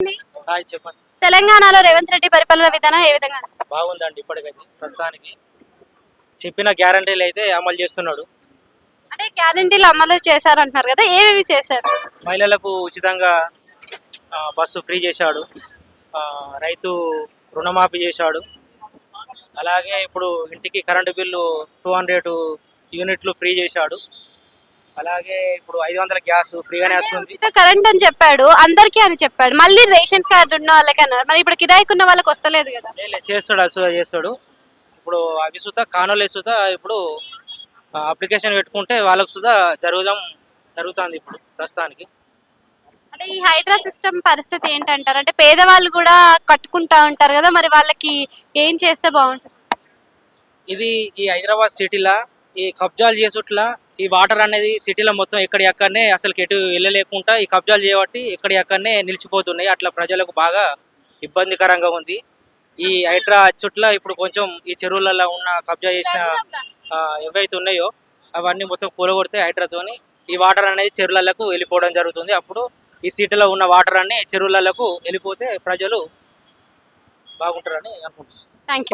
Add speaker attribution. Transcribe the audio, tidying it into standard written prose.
Speaker 1: Hi చెప్పండి.
Speaker 2: తెలంగాణలో రేవంత్ రెడ్డి పరిపాలన విధానం ఏ విధంగా ఉంది?
Speaker 1: బాగుందండి. ఇప్పటికైతే ప్రస్తుతానికి చెప్పిన గ్యారంటీలు అయితే అమలు చేస్తున్నాడు.
Speaker 2: అంటే గ్యారెంటీలు అమలు చేశారంటున్నారు కదా, ఏవేవి చేశారు?
Speaker 1: మహిళలకు ఉచితంగా బస్సు ఫ్రీ చేశాడు. రైతు రుణమాఫీ చేశాడు. అలాగే ఇప్పుడు ఇంటికి కరెంటు బిల్లు 200 యూనిట్లు ఫ్రీ చేశాడు. అలాగే ఇప్పుడు 500 గ్యాస్ ఫ్రీగానే వస్తుంది.
Speaker 2: ఉచిత కరెంట్ అని చెప్పాడు, అందరికీ అని చెప్పాడు. మళ్ళీ రేషన్ కార్డు ఉన్న వాళ్ళకి అన్నారు. మరి ఇప్పుడు కిరాయికున్న వాళ్ళకి వస్తలేదు కదా.
Speaker 1: చేస్తాడు, అసలు చేస్తాడు. ఇప్పుడు అవి సుతా కానోలే సుతా ఇప్పుడు అప్లికేషన్ పెట్టుకుంటే వాళ్ళకు సుతా జరుగుతుంది ఇప్పుడు ప్రస్తుతానికి.
Speaker 2: అంటే ఈ హైడ్రా సిస్టమ్ పరిస్థితి ఏంటంటారు? అంటే పేదవాళ్ళు కూడా కట్టుకుంటా ఉంటారు కదా, మరి వాళ్ళకి ఏం చేస్తే బాగుంటుంది?
Speaker 1: ఇది ఈ హైదరాబాద్ సిటీలో ఈ కబ్జాలు చేసుట్లా ఈ వాటర్ అనేది సిటీలో మొత్తం ఎక్కడెక్కడనే అసలు ఎటు వెళ్ళలేకుండా ఈ కబ్జాలు చేయబట్టి ఎక్కడెక్కడనే నిలిచిపోతున్నాయి. అట్లా ప్రజలకు బాగా ఇబ్బందికరంగా ఉంది. ఈ హైడ్రా చుట్ల ఇప్పుడు కొంచెం ఈ చెరువులలో ఉన్న కబ్జా చేసిన ఏవైతే ఉన్నాయో అవన్నీ మొత్తం కూలగొడితే హైడ్రాతోని ఈ వాటర్ అనేది చెరువులకు వెళ్ళిపోవడం జరుగుతుంది. అప్పుడు ఈ సిటీలో ఉన్న వాటర్ అన్ని చెరువులకు వెళ్ళిపోతే ప్రజలు బాగుంటారని అనుకుంటున్నాను.
Speaker 2: Thank you.